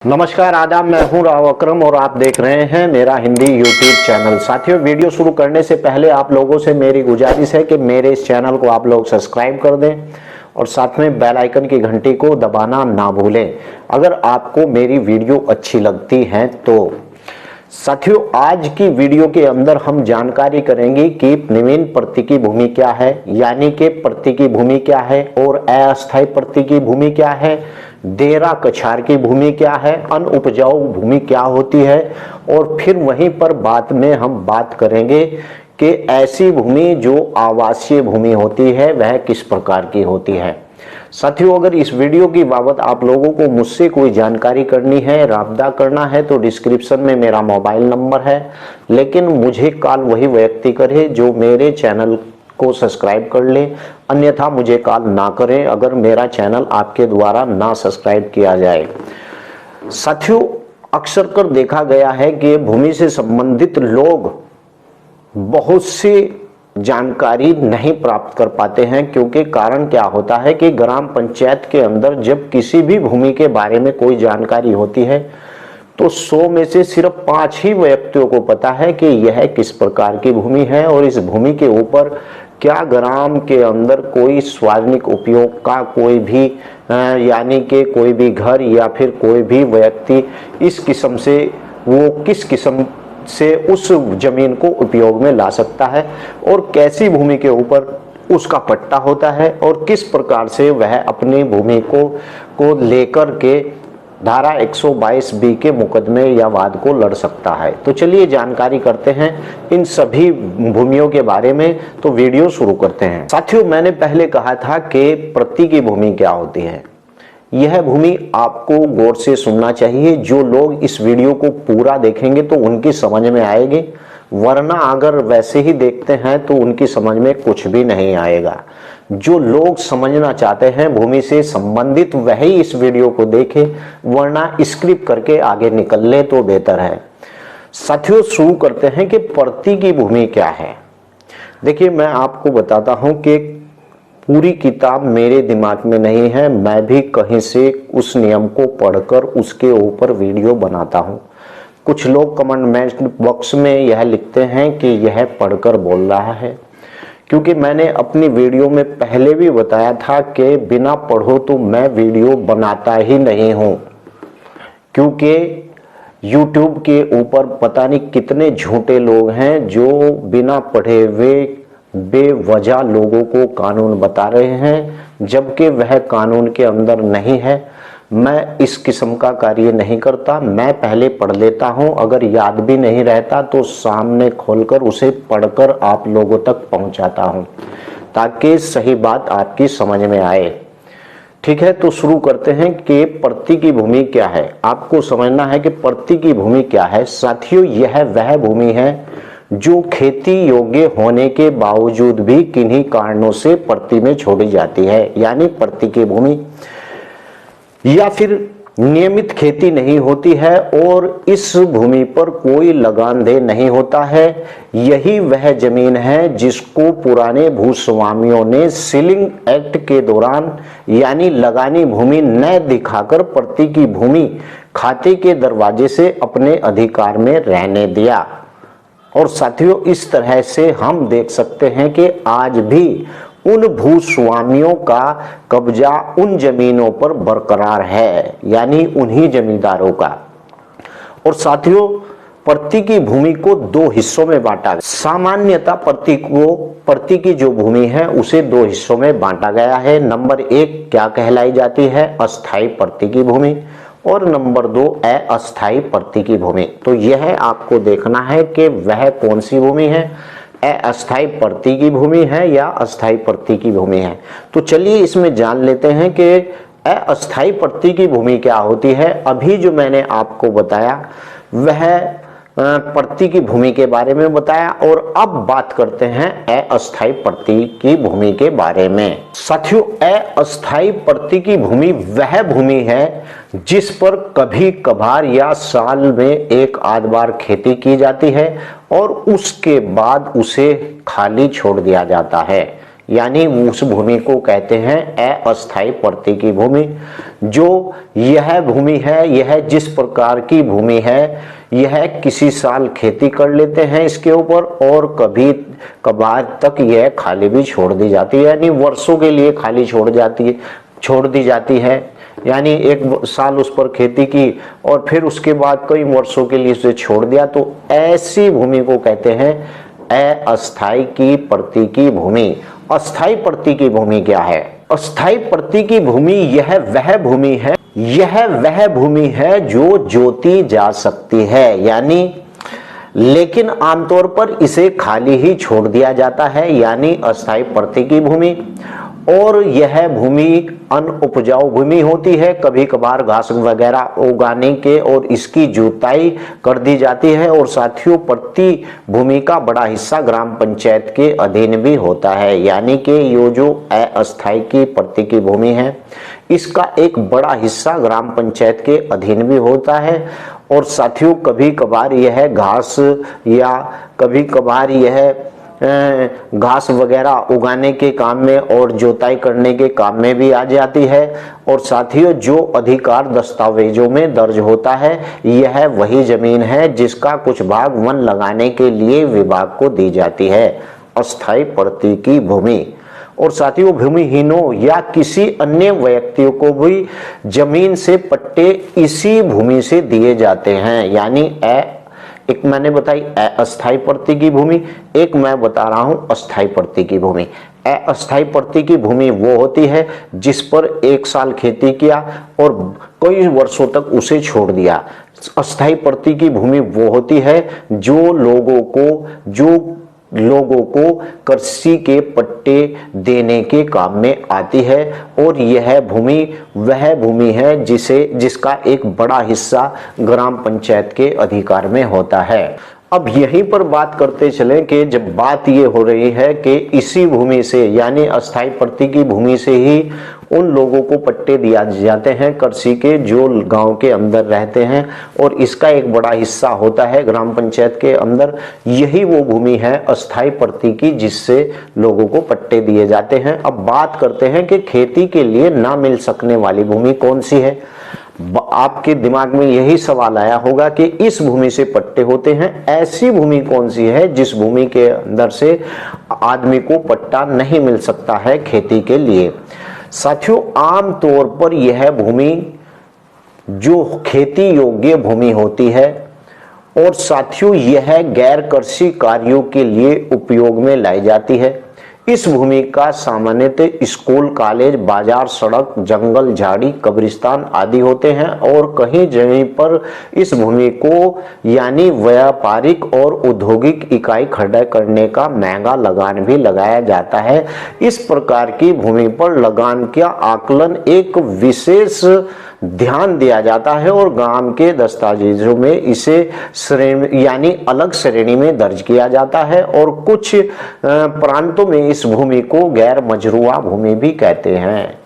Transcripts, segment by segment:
नमस्कार आदाब, मैं हूं राव अकरम और आप देख रहे हैं मेरा हिंदी यूट्यूब चैनल। साथियों, वीडियो शुरू करने से पहले आप लोगों से मेरी गुजारिश है कि मेरे इस चैनल को आप लोग सब्सक्राइब कर दें और साथ में बेल आइकन की घंटी को दबाना ना भूलें अगर आपको मेरी वीडियो अच्छी लगती है तो। साथियों, आज की वीडियो के अंदर हम जानकारी करेंगे कि नवीन प्रतीकी भूमि क्या है, यानी कि प्रतीकी भूमि क्या है और अस्थायी प्रतीकी भूमि क्या है, डेरा कछार की भूमि क्या है, अनउपजाऊ भूमि क्या होती है, और फिर वहीं पर बाद में हम बात करेंगे कि ऐसी भूमि जो आवासीय भूमि होती है वह किस प्रकार की होती है। साथियों, अगर इस वीडियो की बाबत आप लोगों को मुझसे कोई जानकारी करनी है, राब्ता करना है तो डिस्क्रिप्शन में मेरा मोबाइल नंबर है, लेकिन मुझे कॉल वही व्यक्ति करे जो मेरे चैनल को सब्सक्राइब कर ले, अन्यथा मुझे कॉल ना करें अगर मेरा चैनल आपके द्वारा ना सब्सक्राइब किया जाए। साथियों, अक्सर कर देखा गया है कि भूमि से संबंधित लोग बहुत सी जानकारी नहीं प्राप्त कर पाते हैं, क्योंकि कारण क्या होता है कि ग्राम पंचायत के अंदर जब किसी भी भूमि के बारे में कोई जानकारी होती है तो 100 में से सिर्फ 5 ही व्यक्तियों को पता है कि यह किस प्रकार की भूमि है और इस भूमि के ऊपर क्या ग्राम के अंदर कोई सार्वजनिक उपयोग का कोई भी यानी कि कोई भी घर या फिर कोई भी व्यक्ति इस किस्म से वो किस किस्म से उस जमीन को उपयोग में ला सकता है और कैसी भूमि के ऊपर उसका पट्टा होता है और किस प्रकार से वह अपनी भूमि को लेकर के धारा 122 बी के मुकदमे या वाद को लड़ सकता है। तो चलिए जानकारी करते हैं इन सभी भूमियों के बारे में, तो वीडियो शुरू करते हैं। साथियों, मैंने पहले कहा था कि प्रतीकी भूमि क्या होती है। यह भूमि आपको गौर से सुनना चाहिए। जो लोग इस वीडियो को पूरा देखेंगे तो उनकी समझ में आएगी, वरना अगर वैसे ही देखते हैं तो उनकी समझ में कुछ भी नहीं आएगा। जो लोग समझना चाहते हैं भूमि से संबंधित वही इस वीडियो को देखें, वरना स्किप करके आगे निकल ले तो बेहतर है। साथियों, शुरू करते हैं कि प्रतीकी भूमि क्या है। देखिए, मैं आपको बताता हूं कि पूरी किताब मेरे दिमाग में नहीं है, मैं भी कहीं से उस नियम को पढ़कर उसके ऊपर वीडियो बनाता हूं। कुछ लोग कमेंट बॉक्स में यह लिखते हैं कि यह पढ़कर बोल रहा है, क्योंकि मैंने अपनी वीडियो में पहले भी बताया था कि बिना पढ़ो तो मैं वीडियो बनाता ही नहीं हूं, क्योंकि YouTube के ऊपर पता नहीं कितने झूठे लोग हैं जो बिना पढ़े हुए बेवजह लोगों को कानून बता रहे हैं, जबकि वह कानून के अंदर नहीं है। मैं इस किस्म का कार्य नहीं करता, मैं पहले पढ़ लेता हूं, अगर याद भी नहीं रहता तो सामने खोलकर उसे पढ़कर आप लोगों तक पहुंचाता हूं, ताकि सही बात आपकी समझ में आए। ठीक है, तो शुरू करते हैं कि प्रतीकी भूमि क्या है। आपको समझना है कि प्रतीकी भूमि क्या है। साथियों, यह वह भूमि है जो खेती योग्य होने के बावजूद भी किन्हीं कारणों से प्रति में छोड़ी जाती है, यानी प्रतीकी भूमि, या फिर नियमित खेती नहीं होती है और इस भूमि पर कोई लगानदेह नहीं होता है। यही वह जमीन है जिसको पुराने भूस्वामियों ने सीलिंग एक्ट के दौरान यानी लगानी भूमि न दिखाकर प्रतीकी भूमि खाते के दरवाजे से अपने अधिकार में रहने दिया। और साथियों, इस तरह से हम देख सकते हैं कि आज भी उन भूस्वामियों का कब्जा उन जमीनों पर बरकरार है, यानी उन्हीं जमींदारों का। और साथियों, प्रतीकी भूमि को 2 हिस्सों में बांटा गया। सामान्यतः प्रतीकी जो भूमि है उसे 2 हिस्सों में बांटा गया है। नंबर 1 क्या कहलाई जाती है, अस्थायी प्रतीकी भूमि, और नंबर 2 अस्थायी प्रतीकी भूमि। तो यह आपको देखना है कि वह कौन सी भूमि है, अस्थायी प्रतीकी भूमि है या अस्थायी प्रतीकी भूमि है। तो चलिए इसमें जान लेते हैं कि अस्थायी प्रतीकी भूमि क्या होती है। अभी जो मैंने आपको बताया वह प्रतीकी भूमि के बारे में बताया, और अब बात करते हैं अस्थायी प्रतीकी भूमि के बारे में। साथियों, अस्थायी प्रतीकी भूमि वह भूमि है जिस पर कभी कभार या साल में एक आध बार खेती की जाती है और उसके बाद उसे खाली छोड़ दिया जाता है, यानी उस भूमि को कहते हैं अस्थायी परती की भूमि। जो यह भूमि है, यह जिस प्रकार की भूमि है, यह किसी साल खेती कर लेते हैं इसके ऊपर और कभी कभार तक यह खाली भी छोड़ दी जाती है, यानी वर्षों के लिए खाली छोड़ दी जाती है। यानी एक साल उस पर खेती की और फिर उसके बाद कई वर्षों के लिए उसे छोड़ दिया, तो ऐसी भूमि को कहते हैं अस्थायी की परती की भूमि। अस्थायी परती की भूमि क्या है? अस्थायी परती की भूमि यह वह भूमि है जो जोती जा सकती है, यानी लेकिन आमतौर पर इसे खाली ही छोड़ दिया जाता है, यानी अस्थायी परती की भूमि। और यह भूमि अनउपजाऊ भूमि होती है, कभी कभार घास वगैरह उगाने के और इसकी जुताई कर दी जाती है। और साथियों, परती भूमि का बड़ा हिस्सा ग्राम पंचायत के अधीन भी होता है, यानी कि ये जो अस्थायी की परती की भूमि है इसका एक बड़ा हिस्सा ग्राम पंचायत के अधीन भी होता है। और साथियों, कभी कभार यह घास या कभी कभार यह घास वगैरह उगाने के काम में और जोताई करने के काम में भी आ जाती है। और साथियों, जो अधिकार दस्तावेजों में दर्ज होता है यह वही जमीन है जिसका कुछ भाग वन लगाने के लिए विभाग को दी जाती है, अस्थायी परती की भूमि। और साथियों, भूमिहीनों या किसी अन्य व्यक्तियों को भी जमीन से पट्टे इसी भूमि से दिए जाते हैं, यानी एक मैंने बताई अस्थायी परती की भूमि, एक मैं बता रहा हूं अस्थायी परती की भूमि। अस्थायी परती की भूमि वो होती है जिस पर एक साल खेती किया और कई वर्षों तक उसे छोड़ दिया। अस्थायी परती की भूमि वो होती है जो लोगों को कृषि के पट्टे देने के काम में आती है। और यह भूमि वह भूमि है जिसका एक बड़ा हिस्सा ग्राम पंचायत के अधिकार में होता है। अब यहीं पर बात करते चलें कि जब बात ये हो रही है कि इसी भूमि से यानी अस्थायी परती की भूमि से ही उन लोगों को पट्टे दिया जाते हैं कृषि के जो गांव के अंदर रहते हैं और इसका एक बड़ा हिस्सा होता है ग्राम पंचायत के अंदर। यही वो भूमि है अस्थायी परती की जिससे लोगों को पट्टे दिए जाते हैं। अब बात करते हैं कि खेती के लिए ना मिल सकने वाली भूमि कौन सी है। आपके दिमाग में यही सवाल आया होगा कि इस भूमि से पट्टे होते हैं, ऐसी भूमि कौन सी है जिस भूमि के अंदर से आदमी को पट्टा नहीं मिल सकता है खेती के लिए। साथियों, आम तौर पर यह भूमि जो खेती योग्य भूमि होती है और साथियों यह गैर कृषि कार्यों के लिए उपयोग में लाई जाती है। इस भूमि का सामान्यतः स्कूल, कॉलेज, बाजार, सड़क, जंगल, झाड़ी, कब्रिस्तान आदि होते हैं और कहीं जगह पर इस भूमि को यानी व्यापारिक और औद्योगिक इकाई खड़ा करने का महंगा लगान भी लगाया जाता है। इस प्रकार की भूमि पर लगान का आकलन एक विशेष ध्यान दिया जाता है और गांव के दस्तावेजों में इसे श्रेणी यानी अलग श्रेणी में दर्ज किया जाता है। और कुछ प्रांतों में इस भूमि को गैर मजरूआ भूमि भी कहते हैं।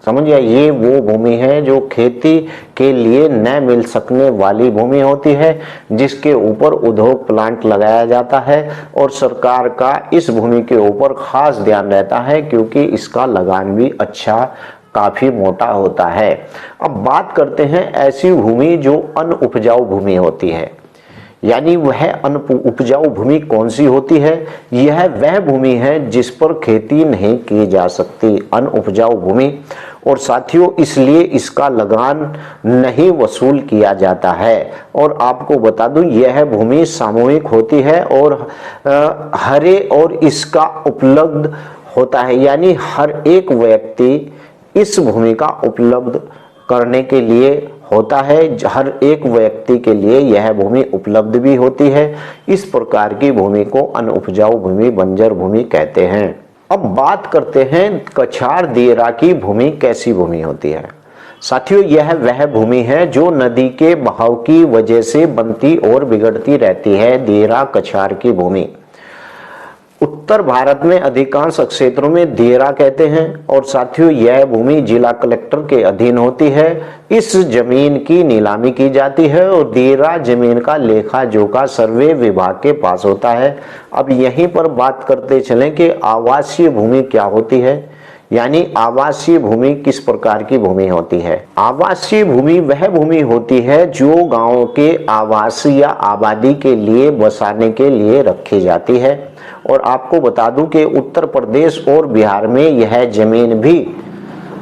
समझिए, ये वो भूमि है जो खेती के लिए न मिल सकने वाली भूमि होती है जिसके ऊपर उद्योग प्लांट लगाया जाता है और सरकार का इस भूमि के ऊपर खास ध्यान रहता है क्योंकि इसका लगान भी काफी मोटा होता है। अब बात करते हैं ऐसी भूमि जो अनउपजाऊ भूमि होती है, यानी वह अनउपजाऊ भूमि कौन सी होती है। यह वह भूमि है जिस पर खेती नहीं की जा सकती, अनउपजाऊ भूमि। और साथियों, इसलिए इसका लगान नहीं वसूल किया जाता है। और आपको बता दूं, यह भूमि सामूहिक होती है और हरे और इसका उपलब्ध होता है, यानी हर एक व्यक्ति इस भूमि का उपलब्ध करने के लिए होता है। हर एक व्यक्ति के लिए यह भूमि उपलब्ध भी होती है। इस प्रकार की भूमि को अनउपजाऊ भूमि, बंजर भूमि कहते हैं। अब बात करते हैं कछार दियरा की भूमि कैसी भूमि होती है। साथियों, यह वह भूमि है जो नदी के बहाव की वजह से बनती और बिगड़ती रहती है, दियरा कछार की भूमि। उत्तर भारत में अधिकांश क्षेत्रों में देरा कहते हैं। और साथियों, यह भूमि जिला कलेक्टर के अधीन होती है। इस जमीन की नीलामी की जाती है और देरा जमीन का लेखा जोखा सर्वे विभाग के पास होता है। अब यहीं पर बात करते चलें कि आवासीय भूमि क्या होती है, यानी आवासीय भूमि किस प्रकार की भूमि होती है। आवासीय भूमि वह भूमि होती है जो गांव के आवास या आबादी के लिए बसाने के लिए रखी जाती है। और आपको बता दूं कि उत्तर प्रदेश और बिहार में यह जमीन भी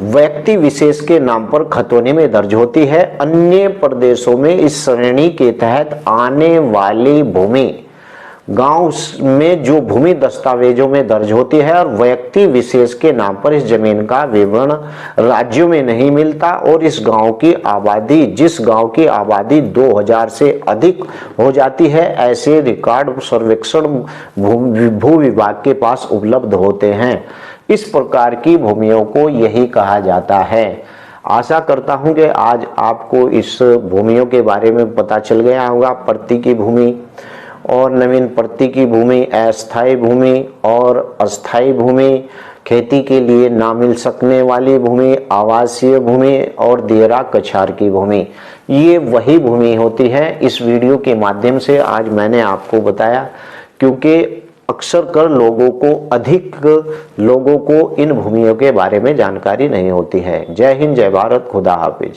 व्यक्ति विशेष के नाम पर खतौनी में दर्ज होती है। अन्य प्रदेशों में इस श्रेणी के तहत आने वाली भूमि गांव में जो भूमि दस्तावेजों में दर्ज होती है और व्यक्ति विशेष के नाम पर इस जमीन का विवरण राज्यों में नहीं मिलता। और इस गांव की आबादी, जिस गांव की आबादी 2000 से अधिक हो जाती है, ऐसे रिकॉर्ड सर्वेक्षण भू विभाग के पास उपलब्ध होते हैं। इस प्रकार की भूमियों को यही कहा जाता है। आशा करता हूं कि आज आपको इस भूमियों के बारे में पता चल गया होगा। प्रति की भूमि और नवीन प्रति की भूमि, अस्थायी भूमि और अस्थायी भूमि, खेती के लिए ना मिल सकने वाली भूमि, आवासीय भूमि और देरा कछार की भूमि, ये वही भूमि होती है। इस वीडियो के माध्यम से आज मैंने आपको बताया, क्योंकि अक्सर कर अधिक लोगों को इन भूमियों के बारे में जानकारी नहीं होती है। जय हिंद, जय भारत, खुदा हाफिज।